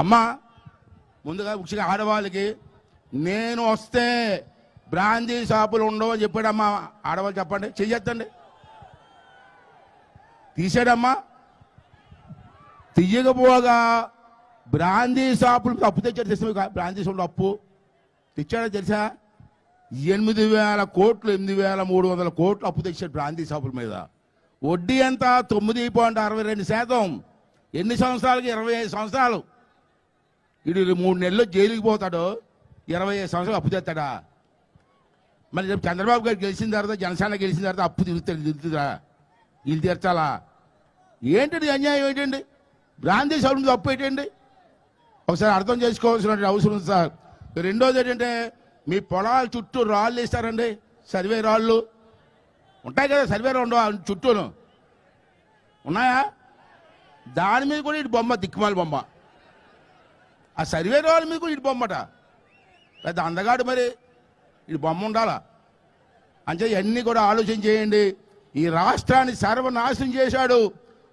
అమ్మా ముందుగా ముఖ్యంగా ఆడవాళ్ళకి నేను వస్తే బ్రాందీ షాపులు ఉండవు అని చెప్పాడమ్మా. ఆడవాళ్ళు చెప్పండి, చెయ్యొద్దండి. తీసాడమ్మా. తీయకపోగా బ్రాందీ షాపులకు అప్పు తెచ్చాడు. తెలుసా బ్రాందీ షాపులు అప్పు తెచ్చాడో తెలుసా? 8,000 కోట్లు, 8,300 కోట్లు అప్పు తెచ్చాడు బ్రాందీ షాపుల మీద. వడ్డీ ఎంత? 9.62%. ఎన్ని సంవత్సరాలకి? 25 సంవత్సరాలు. వీడు 3 నెలల్లో జైలుకి పోతాడు. 25 సంవత్సరాలు అప్పు తెస్తాడా? మరి రేపు చంద్రబాబు గారు గెలిచిన తర్వాత, జనసేన గెలిచిన తర్వాత అప్పు తిరుగుతుందా? వీళ్ళు తీర్చాలా? ఏంటండి అన్యాయం? ఏంటండి బ్రాందీ షాపుల మీద అప్పు ఏంటండి? ఒకసారి అర్థం చేసుకోవాల్సిన అవసరం ఉంది సార్. రెండోది ఏంటంటే, మీ పొలాల చుట్టూ రాళ్ళు ఇస్తారండి, సర్వే రాళ్ళు ఉంటాయి కదా, సర్వే రాళ్ళు చుట్టూను ఉన్నాయా? దాని మీద కూడా ఇటు బొమ్మ, దిక్కుమాల బొమ్మ. ఆ సర్వే రాళ్ళ మీద కూడా ఇటు బొమ్మట. పెద్ద అందగాడు మరి ఇటు బొమ్మ ఉండాలా? అంటే ఇవన్నీ కూడా ఆలోచన చేయండి. ఈ రాష్ట్రాన్ని సర్వనాశనం చేశాడు,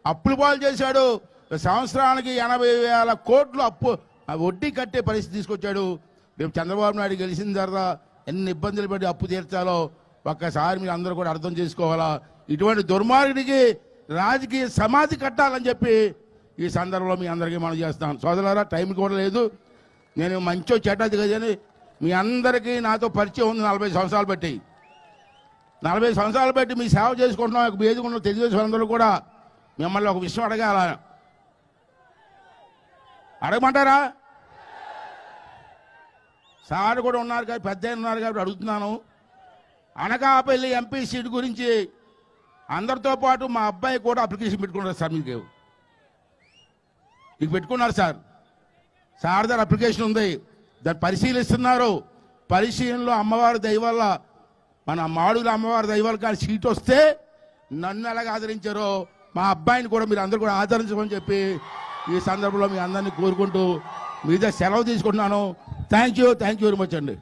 అప్పులు పాలు చేశాడు. సంవత్సరానికి 80,000 కోట్లు అప్పు వడ్డీ కట్టే పరిస్థితి తీసుకొచ్చాడు. రేపు చంద్రబాబు నాయుడు గెలిచిన తర్వాత ఎన్ని ఇబ్బందులు పడి అప్పు తీర్చాలో ఒక్కసారి మీరు అందరూ కూడా అర్థం చేసుకోవాలా. ఇటువంటి దుర్మార్గుడికి రాజకీయ సమాధి కట్టాలని చెప్పి ఈ సందర్భంలో మీ అందరికీ మనం చేస్తాను. సోదరులారా, టైం కూడా లేదు. నేను మంచో చెడ్డది కదని మీ అందరికీ నాతో పరిచయం ఉంది. 40 సంవత్సరాలు బట్టి 40 సంవత్సరాలు బట్టి మీ సేవ చేసుకుంటున్నాం. వేదికన్న తెలుగుదేశం అందరూ కూడా మిమ్మల్ని ఒక విషయం అడగాల. అడగమంటారా? సార్ కూడా ఉన్నారు కాబట్టి, పెద్ద ఉన్నారు కాబట్టి అడుగుతున్నాను. అనకాపల్లి ఎంపీ సీట్ గురించి అందరితో పాటు మా అబ్బాయి కూడా అప్లికేషన్ పెట్టుకున్నారు సార్. మీకు పెట్టుకున్నారు సార్. సార్ దగ్గర అప్లికేషన్ ఉంది, దాన్ని పరిశీలిస్తున్నారు. పరిశీలనలో అమ్మవారి దయ వల్ల, మన మాడుగుల అమ్మవారి దయ వల్ల కానీ సీట్ వస్తే నన్ను ఎలాగ ఆదరించారో మా అబ్బాయిని కూడా మీరు అందరూ కూడా ఆదరించమని చెప్పి ఈ సందర్భంలో మీ అందరినీ కోరుకుంటూ మీద సెలవు తీసుకుంటున్నాను. థ్యాంక్ యూ వెరీ మచ్ అండి.